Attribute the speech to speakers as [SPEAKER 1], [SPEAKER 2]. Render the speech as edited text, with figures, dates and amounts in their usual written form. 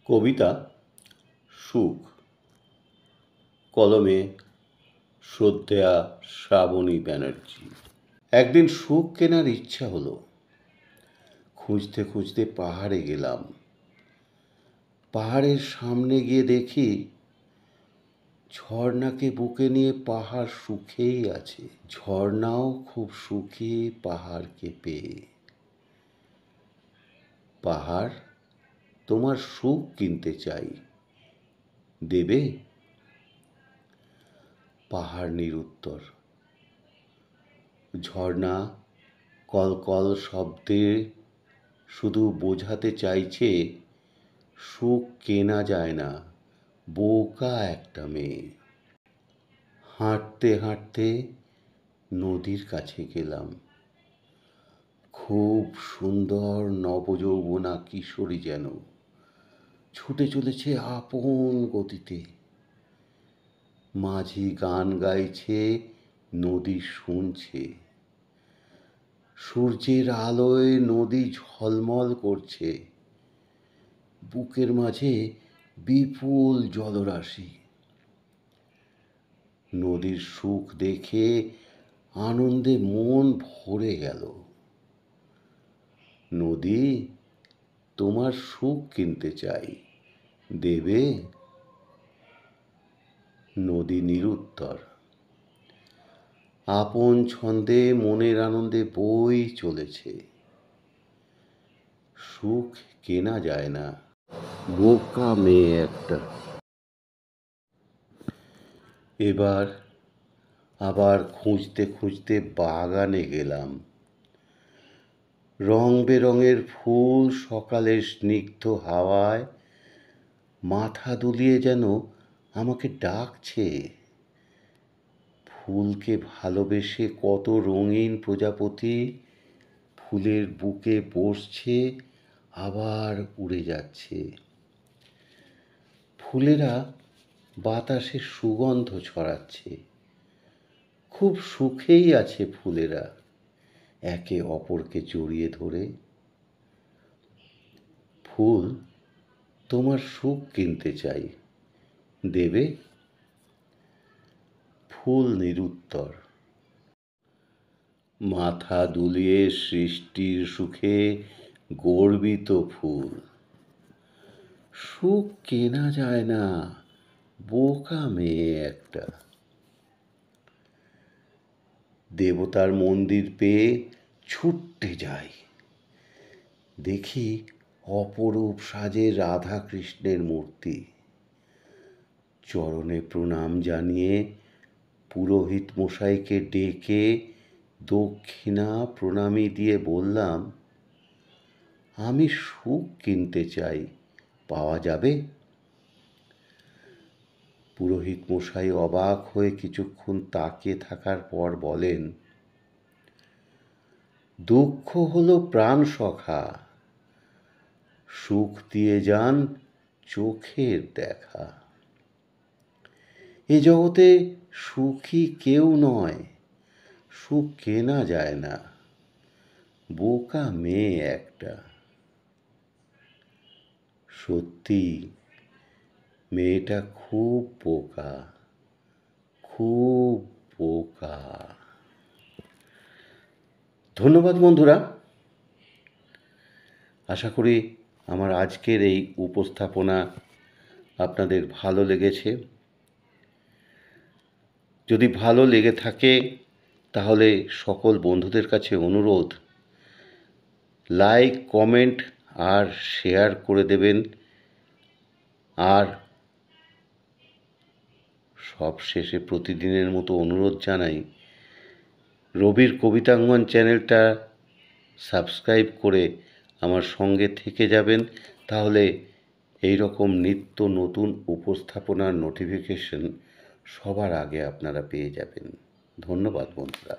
[SPEAKER 1] কবিতা সুখ, কলমে শ্রদ্ধেয়া শ্রাবণী ব্যানার্জি। একদিন সুখ কেনার ইচ্ছা হলো, খুঁজতে খুঁজতে পাহাড়ে গেলাম। পাহাড়ের সামনে গিয়ে দেখি ঝর্ণাকে বুকে নিয়ে পাহাড় সুখেই আছে। ঝর্ণাও খুব সুখী পাহাড়কে পেয়ে। পাহাড়, তোমার সুখ কিনতে চাই, দেবে? পাহাড় নিরুত্তর। ঝর্ণা কলকল শব্দে শুধু বোঝাতে চাইছে সুখ কেনা যায় না, বোকা একটা মেয়ে। হাঁটতে হাঁটতে নদীর কাছে গেলাম। খুব সুন্দর নবযৌবনা কিশোরী যেন ছুটে চলেছে আপন গতিতে। মাঝি গান গাইছে, নদী শুনছে। সূর্যের আলোয় নদী ঝলমল করছে। বুকের মাঝে বিপুল জলরাশি। নদীর সুখ দেখে আনন্দে মন ভরে গেল। নদী, তোমার সুখ কিনতে চাই, দেবে? নদী নিরুত্তর। আপন ছন্দে মনের আনন্দে বই চলেছে। সুখ কেনা যায় না, বোকা মেয়ে একটা। এবার আবার খুঁজতে খুঁজতে বাগানে গেলাম। রং বেরঙের ফুল সকালের স্নিগ্ধ হাওয়ায় মাথা দুলিয়ে যেন আমাকে ডাকছে। ফুলকে ভালোবেসে কত রঙিন প্রজাপতি ফুলের বুকে বসছে, আবার উড়ে যাচ্ছে। ফুলেরা বাতাসে সুগন্ধ ছড়াচ্ছে। খুব সুখেই আছে ফুলেরা একে অপরকে জড়িয়ে ধরে। ফুল, তোমার সুখ কিনতে চাই, দেবে? ফুল নিরুত্তর। মাথা দুলিয়ে সৃষ্টির সুখে গর্বিত ফুল। সুখ কেনা যায় না, বোকা মেয়ে একটা। দেবতার মন্দির পেয়ে ছুটতে যাই। দেখি অপরূপ সাজে রাধা কৃষ্ণের মূর্তি। চরণে প্রণাম জানিয়ে পুরোহিত মশাইকে ডেকে দক্ষিণা প্রণামী দিয়ে বললাম, আমি সুখ কিনতে চাই, পাওয়া যাবে? পুরোহিত মশাই অবাক হয়ে কিছুক্ষণ তাকিয়ে থাকার পর বলেন, দুঃখ হলো প্রাণ সখা, সুখ দিয়ে যান চোখের দেখা। এ জগতে সুখী কেউ নয়, সুখ কেনা যায় না, বোকা মেয়ে একটা। সত্যি মেয়েটা খুব বোকা, খুব বোকা। ধন্যবাদ বন্ধুরা। আশা করি আমার আজকের এই উপস্থাপনা আপনাদের ভালো লেগেছে। যদি ভালো লেগে থাকে তাহলে সকল বন্ধুদের কাছে অনুরোধ, লাইক, কমেন্ট আর শেয়ার করে দেবেন। আর সবশেষে প্রতিদিনের মতো অনুরোধ জানাই, রবির কবিতাঙ্গন চ্যানেলটা সাবস্ক্রাইব করে আমার সঙ্গে থেকে যাবেন। তাহলে এই রকম নিত্য নতুন উপস্থাপনার নোটিফিকেশন সবার আগে আপনারা পেয়ে যাবেন। ধন্যবাদ বন্ধুরা।